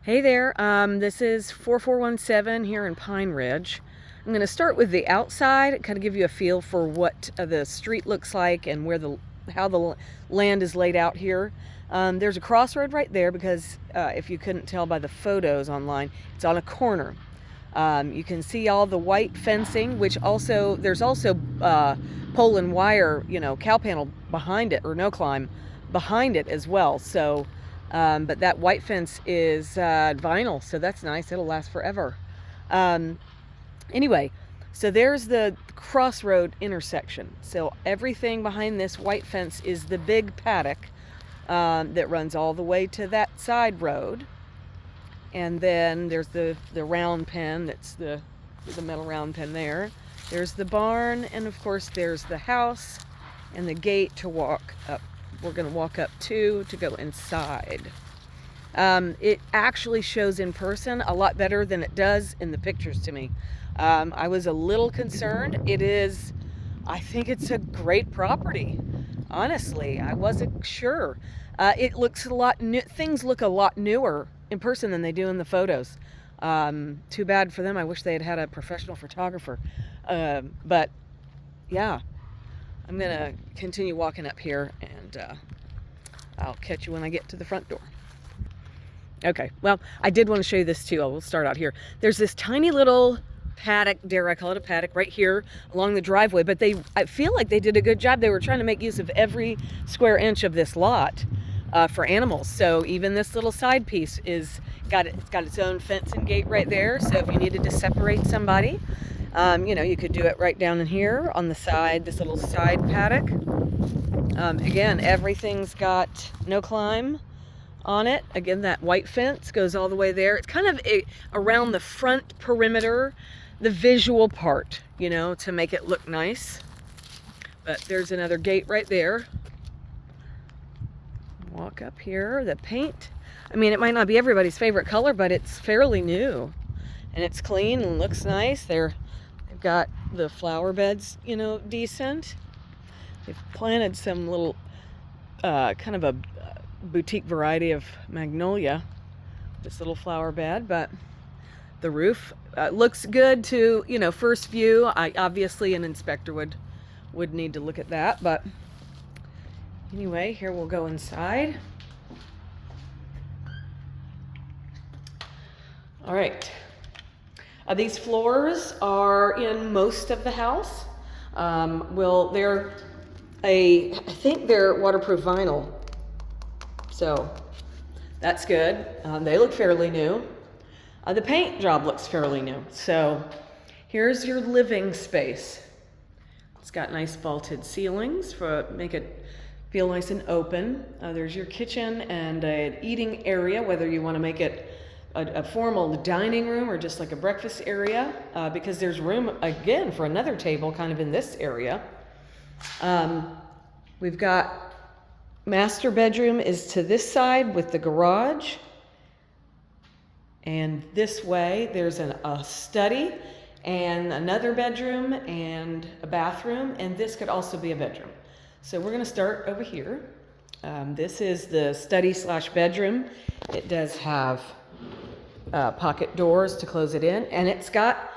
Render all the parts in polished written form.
Hey there, this is 4417 here in Pine Ridge. I'm going to start with the outside, kind of give you a feel for what the street looks like and how the land is laid out here. There's a crossroad right there because if you couldn't tell by the photos online, it's on a corner. You can see all the white fencing, which there's also pole and wire, cow panel behind it, or no climb behind it as well. So but that white fence is vinyl, so that's nice. It'll last forever. Anyway, so there's the crossroad intersection. So everything behind this white fence is the big paddock that runs all the way to that side road. And then there's the round pen, that's the metal round pen there. There's the barn, and of course there's the house and the gate to walk up. We're going to walk up to go inside. It actually shows in person a lot better than it does in the pictures to me. I was a little concerned. I think it's a great property. Honestly, I wasn't sure. It looks things look a lot newer in person than they do in the photos. Too bad for them. I wish they had had a professional photographer. But yeah. I'm going to continue walking up here, and I'll catch you when I get to the front door. Okay, well, I did want to show you this too. I will start out here. There's this tiny little paddock, dare I call it a paddock, right here along the driveway, but I feel like they did a good job. They were trying to make use of every square inch of this lot for animals. So even this little side piece it's got its own fence and gate right there. So if you needed to separate somebody, you could do it right down in here on the side, this little side paddock. Again, everything's got no climb on it. Again, that white fence goes all the way there. It's kind of around the front perimeter, the visual part, to make it look nice. But there's another gate right there. Walk up here, the paint. I mean, it might not be everybody's favorite color, but it's fairly new. And it's clean and looks nice. They've got the flower beds, decent. They've planted some little kind of a boutique variety of magnolia, this little flower bed, but the roof looks good to, first view. Obviously an inspector would need to look at that, but anyway, here we'll go inside. All right. These floors are in most of the house. I think they're waterproof vinyl. So that's good. They look fairly new. The paint job looks fairly new. So here's your living space. It's got nice vaulted ceilings make it feel nice and open. There's your kitchen and an eating area, whether you want to make it a formal dining room or just like a breakfast area, because there's room again for another table kind of in this area. We've got master bedroom is to this side with the garage, and this way there's a study and another bedroom and a bathroom, and this could also be a bedroom. So we're going to start over here. This is the study / bedroom. It does have pocket doors to close it in, and it's got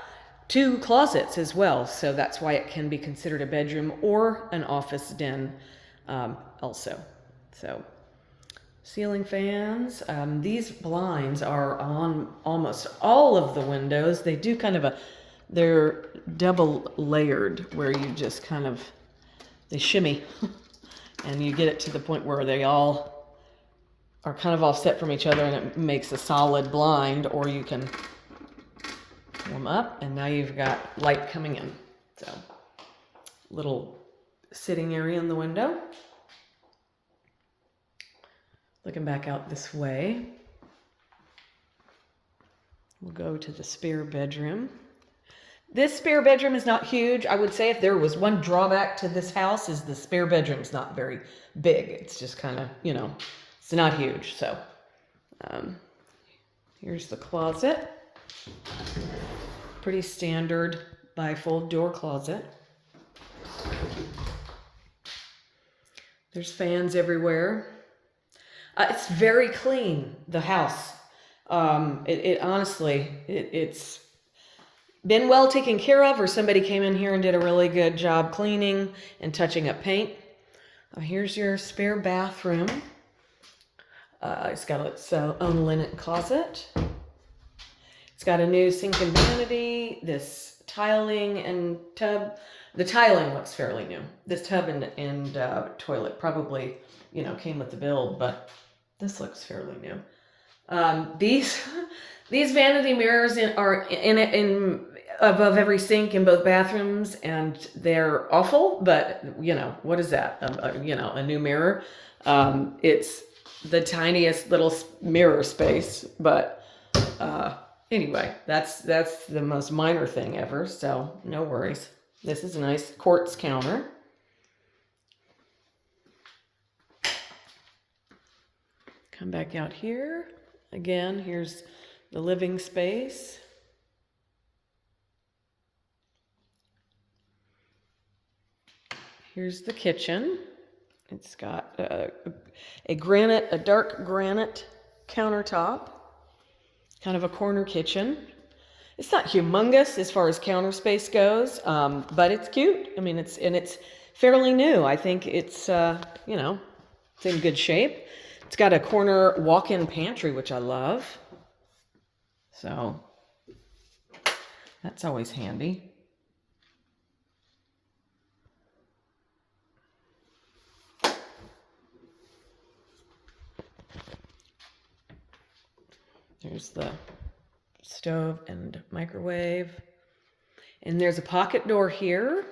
2 closets as well, so that's why it can be considered a bedroom or an office den also. So ceiling fans. These blinds are on almost all of the windows. They do they're double layered, where you just they shimmy and you get it to the point where they all are kind of offset from each other, and it makes a solid blind, or you can pull them up and now you've got light coming in. So little sitting area in the window. Looking back out this way, we'll go to the spare bedroom. This spare bedroom is not huge. I would say if there was one drawback to this house is the spare bedroom's not very big. It's just it's not huge. So here's the closet. Pretty standard bifold door closet. There's fans everywhere. It's very clean, the house. It honestly, it's been well taken care of, or somebody came in here and did a really good job cleaning and touching up paint. Here's your spare bathroom. It's got its own linen closet. It's got a new sink and vanity, this tiling and tub. The tiling looks fairly new. This tub and toilet probably, came with the build, but this looks fairly new. These vanity mirrors are in above every sink in both bathrooms, and they're awful, but what is that? A new mirror. It's the tiniest little mirror space, but anyway, that's the most minor thing ever, so no worries. This is a nice quartz counter. Come back out here. Again, here's the living space. Here's the kitchen. It's got a dark granite countertop, kind of a corner kitchen. It's not humongous as far as counter space goes, but it's cute. I mean, it's fairly new. I think it's it's in good shape. It's got a corner walk-in pantry, which I love. So that's always handy. There's the stove and microwave. And there's a pocket door here.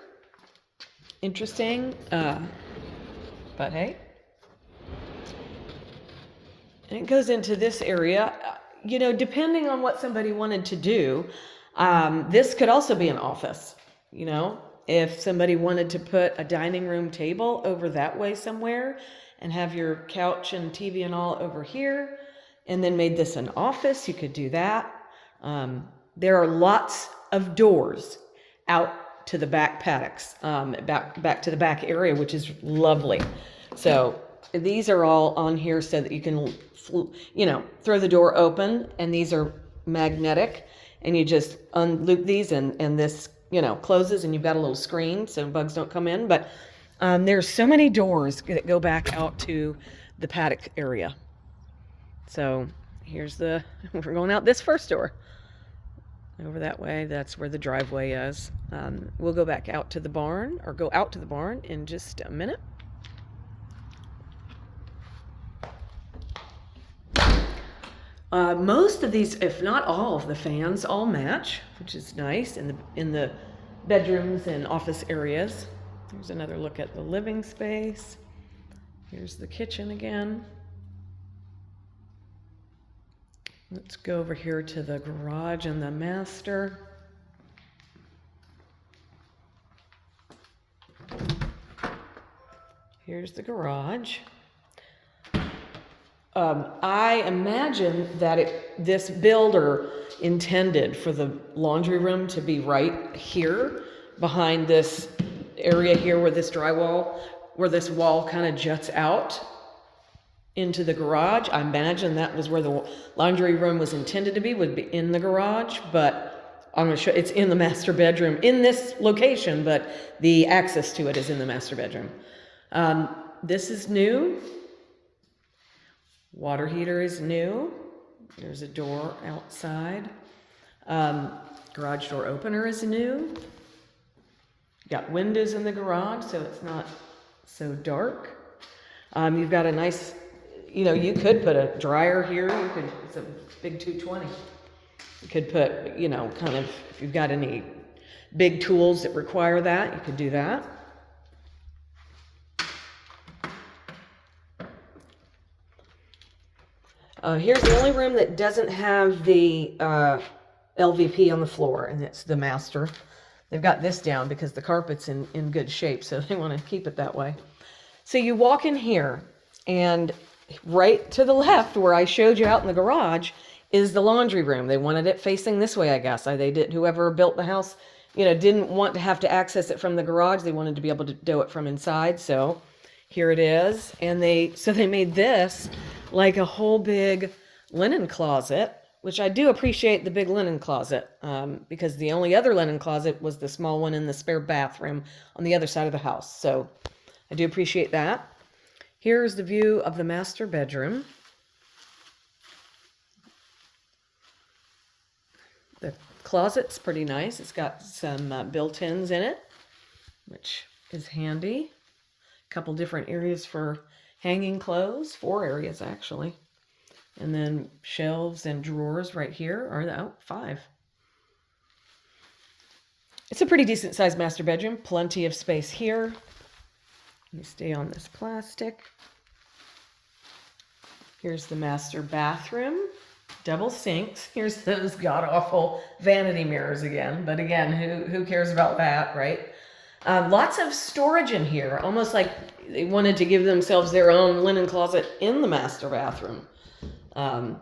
Interesting. But hey. And it goes into this area. Depending on what somebody wanted to do, this could also be an office. If somebody wanted to put a dining room table over that way somewhere and have your couch and TV and all over here, and then made this an office, you could do that. There are lots of doors out to the back paddocks, back to the back area, which is lovely. So these are all on here so that you can, throw the door open, and these are magnetic, and you just unloop these, and this, closes, and you've got a little screen so bugs don't come in. But there's so many doors that go back out to the paddock area. So here's we're going out this first door. Over that way, that's where the driveway is. We'll go back out to the barn, or go out to the barn in just a minute. Most of these, if not all of the fans, all match, which is nice in the bedrooms and office areas. Here's another look at the living space. Here's the kitchen again. Let's go over here to the garage and the master. Here's the garage. I imagine that this builder intended for the laundry room to be right here, behind this area here where this wall kind of juts out into the garage. I imagine that was where the laundry room was intended to be, would be in the garage, but I'm going to show it's in the master bedroom in this location, but the access to it is in the master bedroom. This is new. Water heater is new. There's a door outside. Garage door opener is new. Got windows in the garage, so it's not so dark. You've got a nice, you could put a dryer here. It's a big 220. You could put, kind of, if you've got any big tools that require that, you could do that. Here's the only room that doesn't have the LVP on the floor, and it's the master. They've got this down because the carpet's in good shape, so they want to keep it that way. So you walk in here, and right to the left, where I showed you out in the garage, is the laundry room. They wanted it facing this way, I guess. Whoever built the house, didn't want to have to access it from the garage. They wanted to be able to do it from inside, so here it is. And they made this like a whole big linen closet which I do appreciate the big linen closet, because the only other linen closet was the small one in the spare bathroom on the other side of the house. So I do appreciate that. Here's the view of the master bedroom. The closet's pretty nice. It's got some built-ins in it, which is handy. A couple different areas for hanging clothes, 4 areas actually. And then shelves and drawers right here are 5. It's a pretty decent sized master bedroom. Plenty of space here. Let me stay on this plastic. Here's the master bathroom. Double sinks. Here's those god-awful vanity mirrors again. But again, who cares about that, right? Lots of storage in here. Almost like they wanted to give themselves their own linen closet in the master bathroom.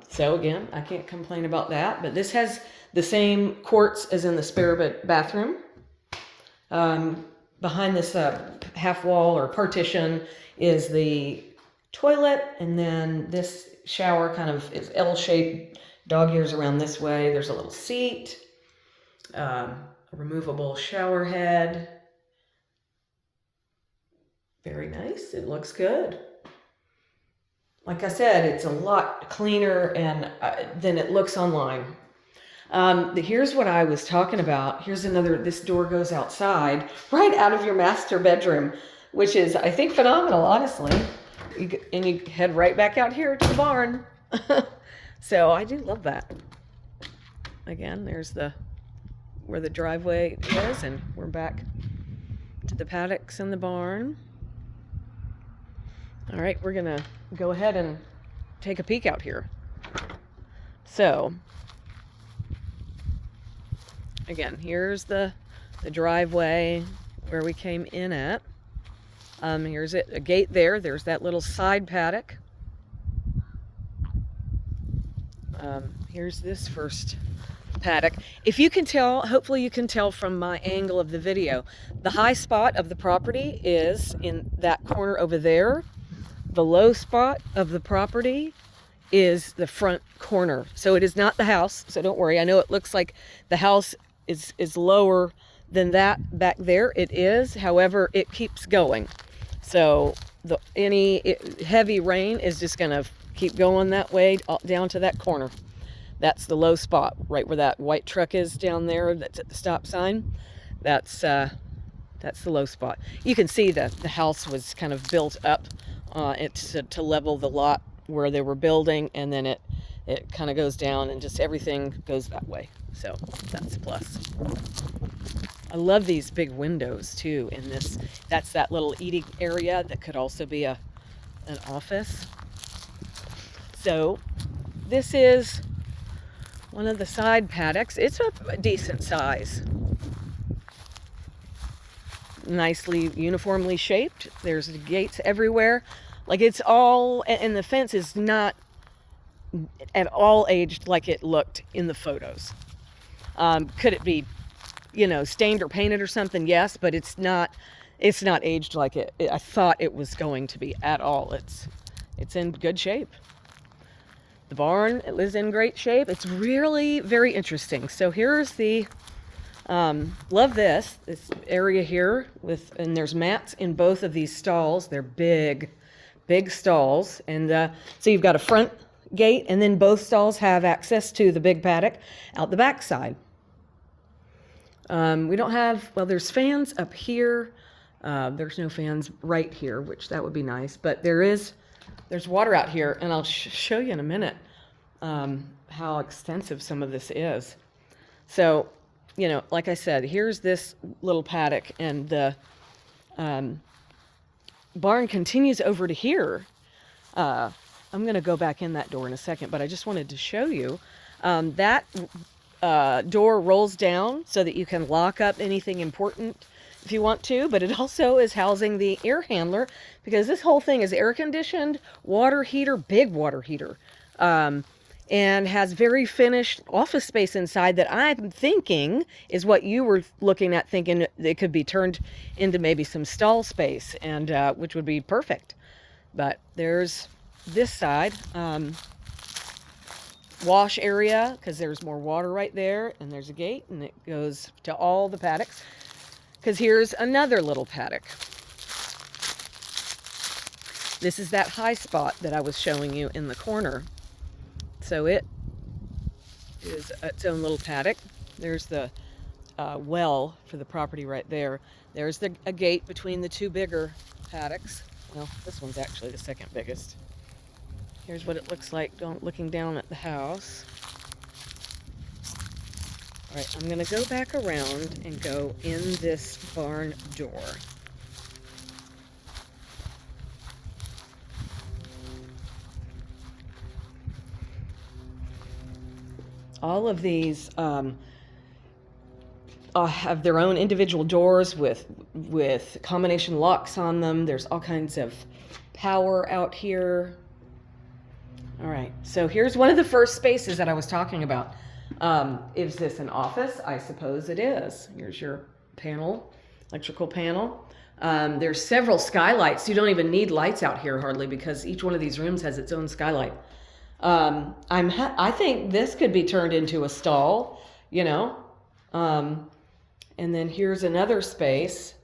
So again, I can't complain about that. But this has the same quartz as in the spare bathroom. Behind this half wall or partition is the toilet, and then this shower kind of is L-shaped, dog ears around this way. There's a little seat, a removable shower head. Very nice. It looks good. Like I said, it's a lot cleaner and than it looks online. Here's what I was talking about. Here's another, this door goes outside, right out of your master bedroom, which is, I think, phenomenal, honestly. And you head right back out here to the barn. So I do love that. Again, there's where the driveway is, and we're back to the paddocks and the barn. All right, we're gonna go ahead and take a peek out here. So again, here's the driveway where we came in at. Here's a gate there. There's that little side paddock. Here's this first paddock. If you can tell, hopefully you can tell from my angle of the video, the high spot of the property is in that corner over there. The low spot of the property is the front corner. So it is not the house, so don't worry. I know it looks like the house is lower than that back there. It is, however, it keeps going. So any heavy rain is just gonna keep going that way down to that corner. That's the low spot, right where that white truck is down there. That's at the stop sign. That's the low spot. You can see that the house was kind of built up to level the lot where they were building, and then it kind of goes down, and just everything goes that way. So that's a plus. I love these big windows too in this. That's that little eating area that could also be an office. So this is one of the side paddocks. It's a decent size. Nicely uniformly shaped. There's gates everywhere. Like it's all, and the fence is not at all aged like it looked in the photos. Could it be, stained or painted or something? Yes, but it's not aged like I thought it was going to be at all. It's in good shape. The barn is in great shape. It's really very interesting. So here's love this area here and there's mats in both of these stalls. They're big stalls. And so you've got a front gate, and then both stalls have access to the big paddock out the back side. We don't have, there's fans up here. There's no fans right here, which that would be nice, but there's water out here, and I'll show you in a minute how extensive some of this is. So, like I said, here's this little paddock, and the barn continues over to here. I'm going to go back in that door in a second, but I just wanted to show you that door rolls down so that you can lock up anything important if you want to, but it also is housing the air handler, because this whole thing is air conditioned, water heater, big water heater, and has very finished office space inside that I'm thinking is what you were looking at, thinking it could be turned into maybe some stall space, and which would be perfect. But there's this side. wash area because there's more water right there, and there's a gate, and it goes to all the paddocks. Because here's another little paddock. This is that high spot that I was showing you in the corner. So it is its own little paddock. There's the well for the property right there. There's a gate between the two bigger paddocks. Well, this one's actually the second biggest. Here's what it looks like looking down at the house. All right, I'm going to go back around and go in this barn door. All of these have their own individual doors with combination locks on them. There's all kinds of power out here. All right, so here's one of the first spaces that I was talking about. Is this an office? I suppose it is. Here's your panel, electrical panel. There's several skylights. You don't even need lights out here hardly because each one of these rooms has its own skylight. I think this could be turned into a stall, you know. And then here's another space.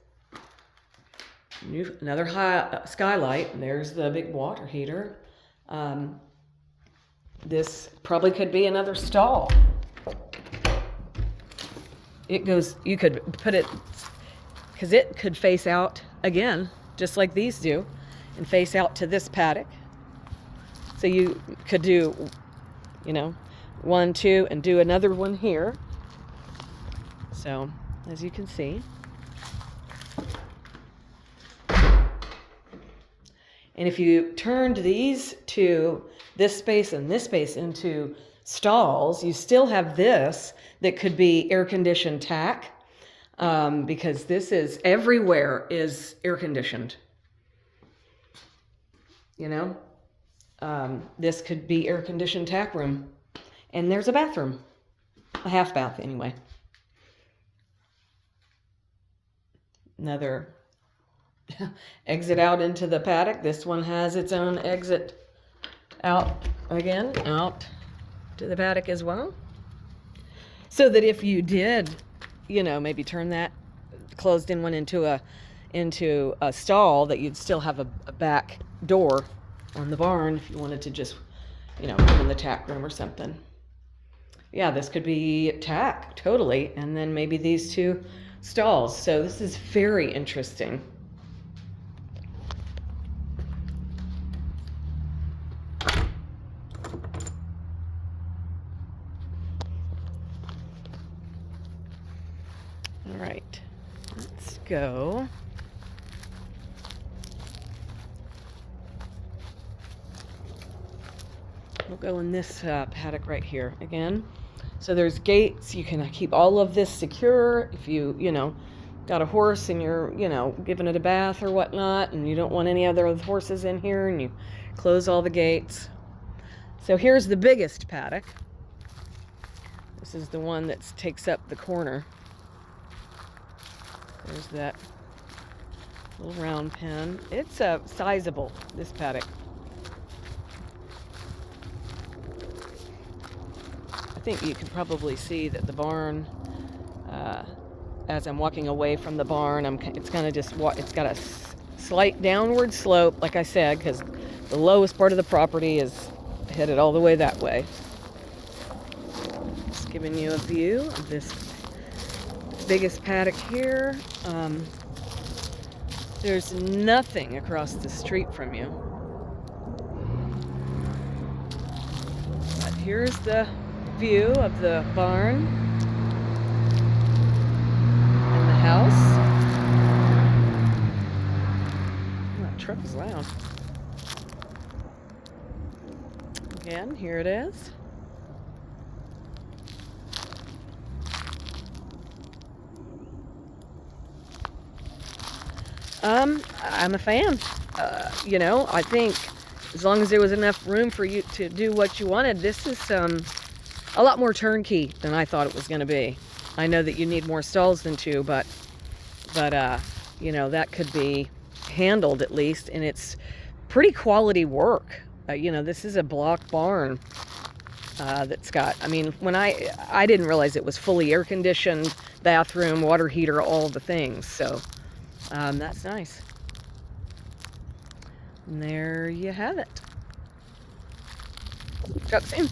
Another high skylight. And there's the big water heater. This probably could be another stall. You could put it, because it could face out again, just like these do, and face out to this paddock. So you could do, 1, 2, and do another one here. So, as you can see. And if you turned these two, this space and this space, into stalls, you still have this that could be air-conditioned tack, because this is, everywhere is air-conditioned. This could be air-conditioned tack room. And there's a bathroom. A half bath, anyway. Another exit out into the paddock. This one has its own exit out to the paddock as well. So that if you did, maybe turn that closed in one into a stall, that you'd still have a back door on the barn if you wanted to just, put in the tack room or something. Yeah, this could be tack, totally. And then maybe these two stalls. So this is very interesting. All right, let's go. We'll go in this paddock right here again. So there's gates. You can keep all of this secure. If you, got a horse and you're, giving it a bath or whatnot, and you don't want any other horses in here, and you close all the gates. So here's the biggest paddock. This is the one that takes up the corner. There's that little round pen. It's sizable, this paddock. I think you can probably see that the barn, as I'm walking away from the barn, it's kind of just, it's got a slight downward slope, like I said, because the lowest part of the property is headed all the way that way. Just giving you a view of this biggest paddock here. There's nothing across the street from you. But here's the view of the barn and the house. Oh, that truck is loud. Again, here it is. I'm a fan. I think as long as there was enough room for you to do what you wanted, this is a lot more turnkey than I thought it was going to be. I know that you need more stalls than two, but that could be handled at least, and it's pretty quality work. This is a block barn. that's got, I mean, when I didn't realize it was fully air conditioned, bathroom, water heater, all the things. So that's nice. And there you have it. Talk soon.